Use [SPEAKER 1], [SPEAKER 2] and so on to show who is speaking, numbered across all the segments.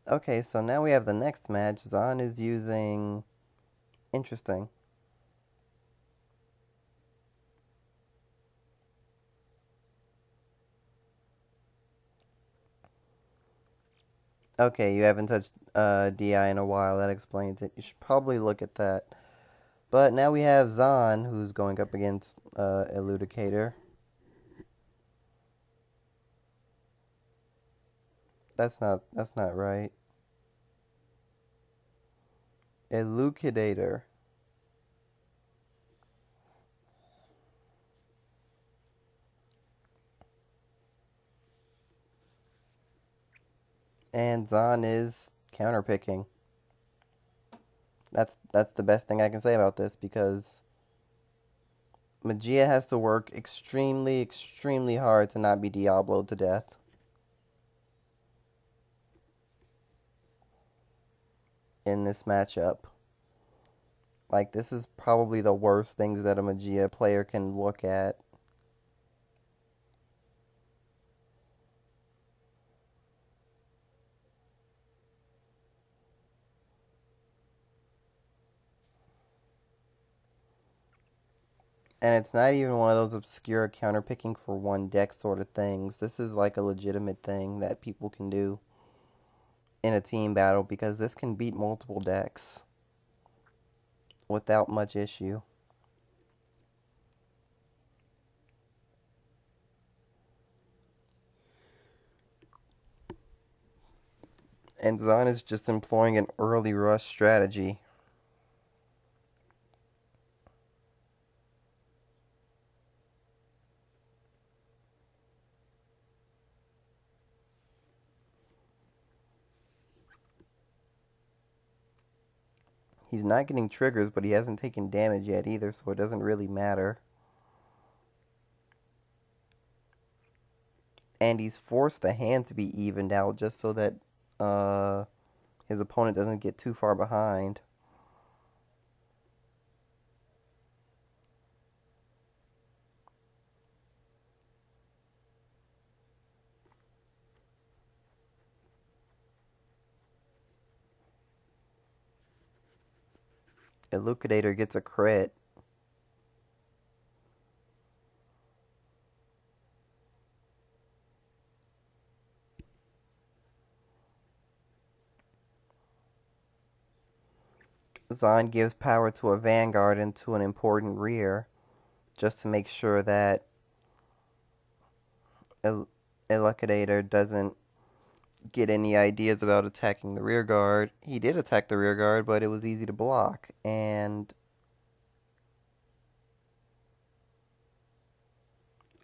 [SPEAKER 1] Okay, so now we have the next match. Zane is using... Interesting. Okay, you haven't touched DI in a while. That explains it. You should probably look at that. But now we have Zane, who's going up against Elucidator. That's not right. Elucidator. And Zane is counterpicking. That's the best thing I can say about this, because Moezilla has to work extremely, extremely hard to not be Diabloed to death. In this matchup. Like, this is probably the worst things that a Moezilla player can look at. And it's not even one of those obscure counterpicking for one deck sort of things. This is like a legitimate thing that people can do in a team battle, because this can beat multiple decks without much issue. And Zane is just employing an early rush strategy. He's not getting triggers, but he hasn't taken damage yet either, so it doesn't really matter. And he's forced the hand to be evened out just so that his opponent doesn't get too far behind. Elucidator gets a crit. Zane gives power to a Vanguard and to an important rear, just to make sure that Elucidator doesn't get any ideas about attacking the rear guard. He did attack the rear guard, but it was easy to block, and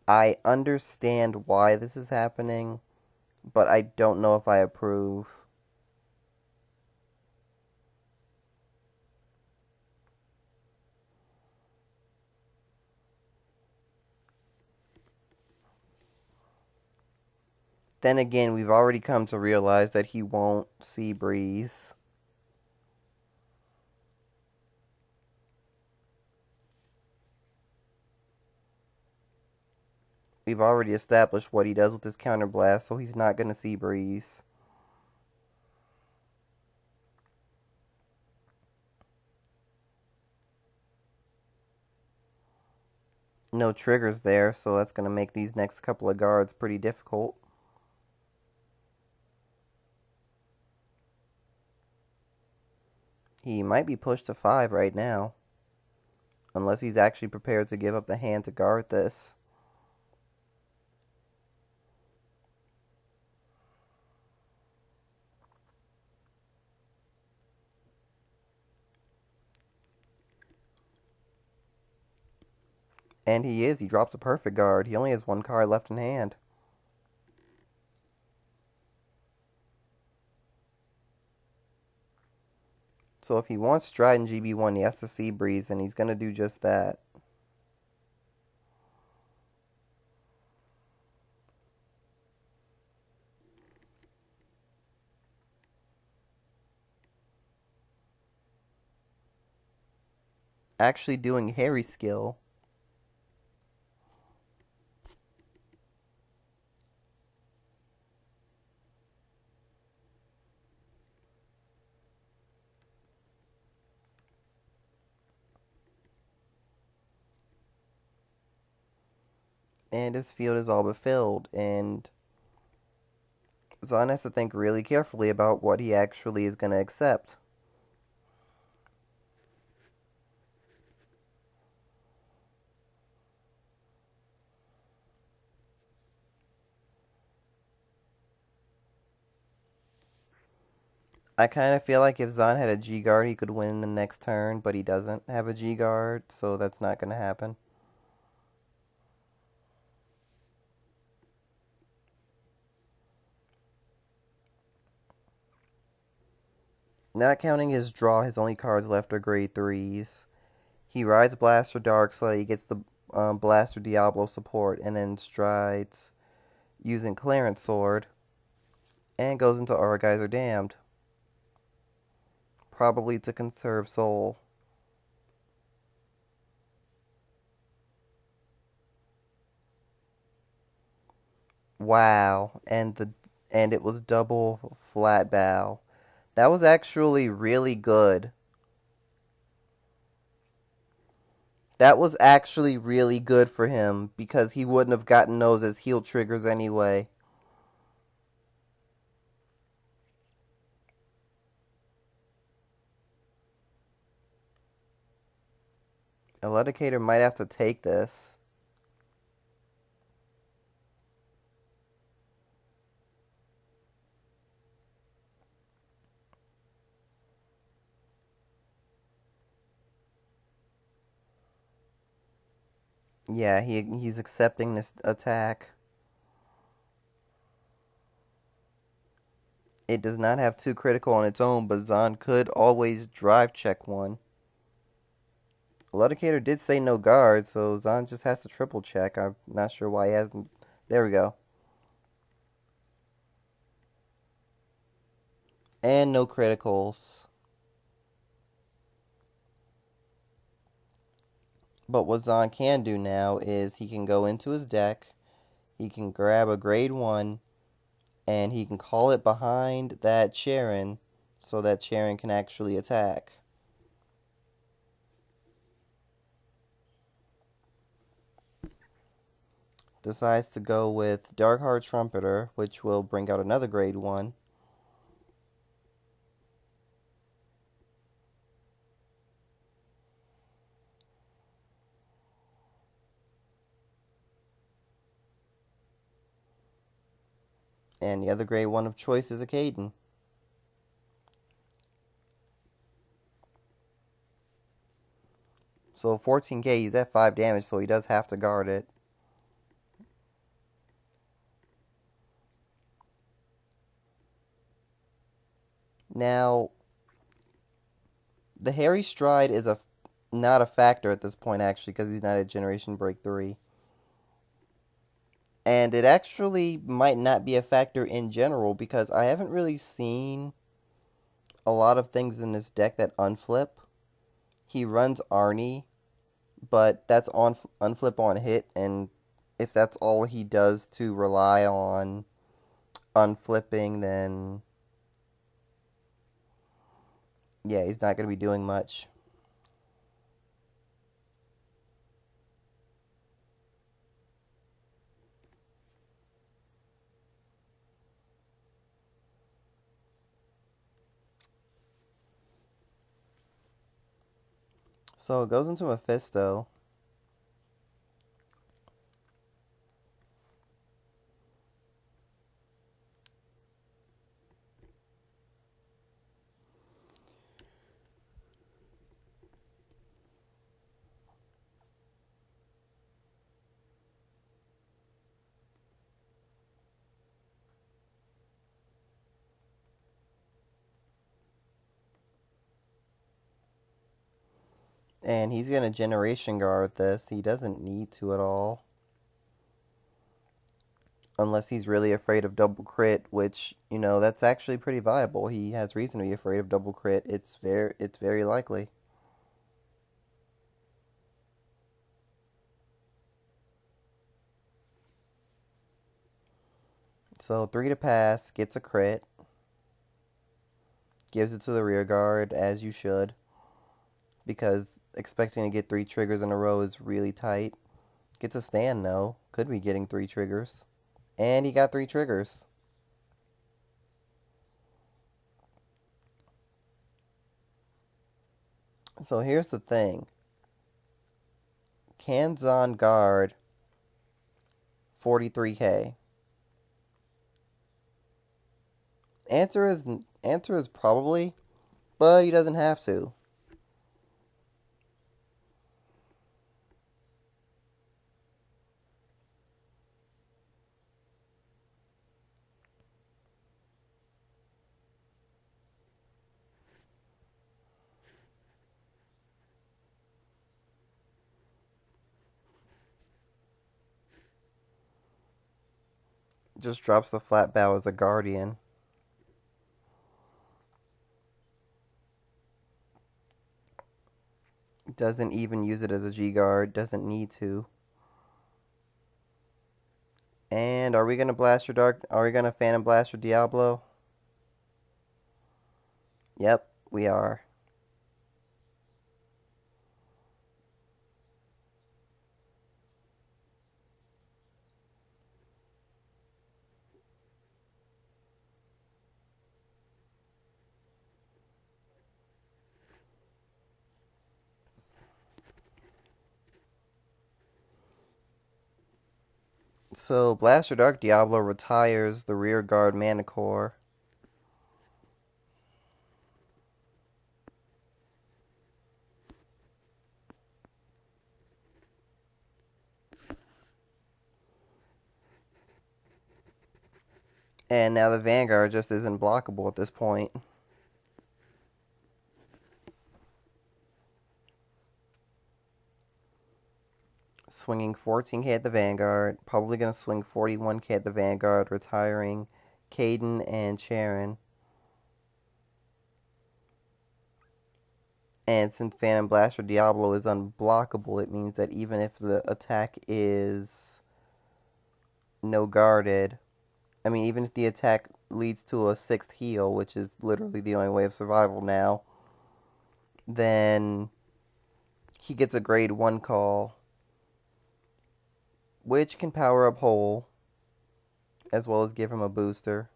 [SPEAKER 1] I understand why this is happening, but I don't know if I approve. Then again, we've already come to realize that he won't see Breeze. We've already established what he does with his counterblast, so he's not going to see Breeze. No triggers there, so that's going to make these next couple of guards pretty difficult. He might be pushed to 5 right now, unless he's actually prepared to give up the hand to guard this. And he is. He drops a perfect guard. He only has one card left in hand. So if he wants Stride in GB1, he has to see Breeze, and he's going to do just that. Actually doing Harry skill. And his field is all but filled, and Zahn has to think really carefully about what he actually is going to accept. I kind of feel like if Zahn had a G guard, he could win the next turn, but he doesn't have a G guard, so that's not going to happen. Not counting his draw, his only cards left are grade 3s. He rides Blaster Dark so that he gets the Blaster Diablo support, and then strides using Clarence Sword, and goes into Our Guys Are Damned. Probably to conserve soul. Wow, and it was double flat bow. That was actually really good. That was actually really good for him because he wouldn't have gotten those as heal triggers anyway. Elucidator might have to take this. Yeah, he's accepting this attack. It does not have 2 critical on its own, but Zahn could always drive check one. Elucidator did say no guard, so Zahn just has to triple check. I'm not sure why he hasn't. There we go. And no criticals. But what Zahn can do now is he can go into his deck, he can grab a grade 1, and he can call it behind that Charon so that Charon can actually attack. Decides to go with Darkheart Trumpeter, which will bring out another grade 1. And the other grade 1 of choice is a Caden. So 14k, he's at 5 damage, so he does have to guard it. Now, the Harry Stride is not a factor at this point, actually, because he's not at Generation Break 3. And it actually might not be a factor in general, because I haven't really seen a lot of things in this deck that unflip. He runs Arnie, but that's on unflip on hit, and if that's all he does to rely on unflipping, then yeah, he's not going to be doing much. So it goes into Mephisto. And he's going to Generation Guard this. He doesn't need to at all. Unless he's really afraid of double crit, which, you know, that's actually pretty viable. He has reason to be afraid of double crit. It's very likely. So 3 to pass, gets a crit. Gives it to the rear guard, as you should. Because expecting to get 3 triggers in a row is really tight. Gets a stand, no. Could be getting 3 triggers. And he got 3 triggers. So here's the thing. Can Zane guard 43k? Answer is probably, but he doesn't have to. Just drops the flat bow as a guardian. Doesn't even use it as a G guard. Doesn't need to. And are we gonna blast your dark? Are we gonna Phantom Blast your Diablo? Yep, we are. So Blaster Dark Diablo retires the rear guard mana core. And now the Vanguard just isn't blockable at this point. Swinging 14k at the Vanguard. Probably going to swing 41k at the Vanguard, retiring Caden and Sharon. And since Phantom Blaster Diablo is unblockable, it means that even if the attack is no guarded, I mean, even if the attack leads to a 6th heal, which is literally the only way of survival now, then he gets a grade 1 call, which can power up Hole, as well as give him a booster.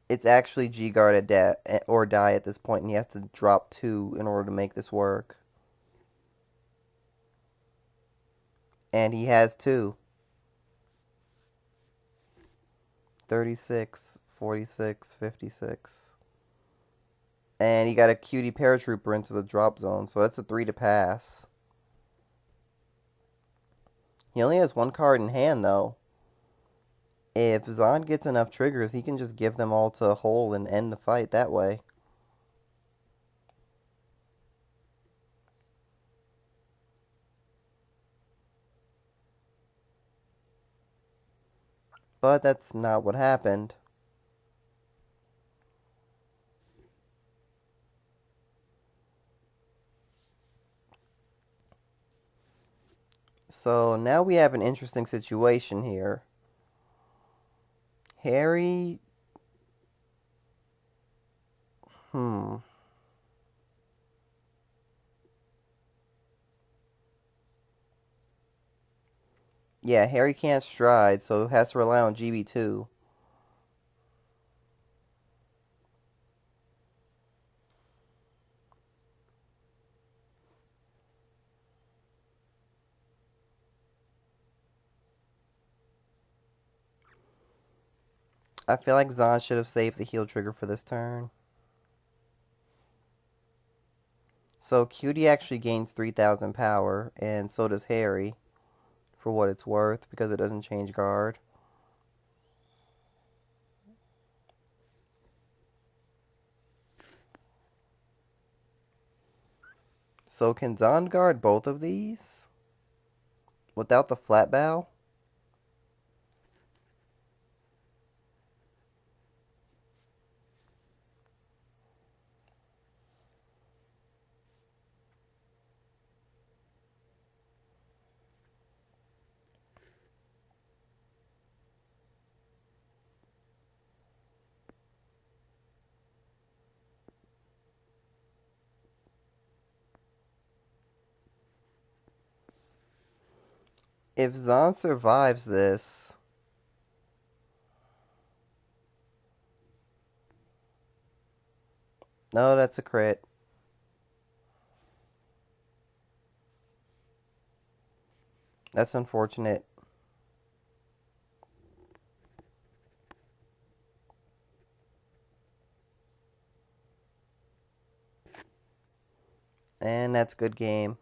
[SPEAKER 1] It's actually G-Guard or die at this point, and he has to drop 2 in order to make this work. And he has 2. 36, 46, 56. And he got a cutie paratrooper into the drop zone, so that's a 3 to pass. He only has 1 card in hand, though. If Zane gets enough triggers, he can just give them all to Hole and end the fight that way. But that's not what happened. So now we have an interesting situation here. Harry... Yeah, Harry can't stride, so has to rely on GB2. I feel like Zane should have saved the heal trigger for this turn. So Cutie actually gains 3,000 power, and so does Harry, for what it's worth, because it doesn't change guard. So can Zane guard both of these? Without the flat bow? If Zahn survives this... No, that's a crit. That's unfortunate. And that's good game.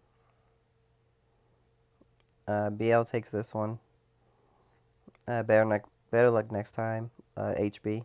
[SPEAKER 1] BL takes this one. Better luck next time. HB.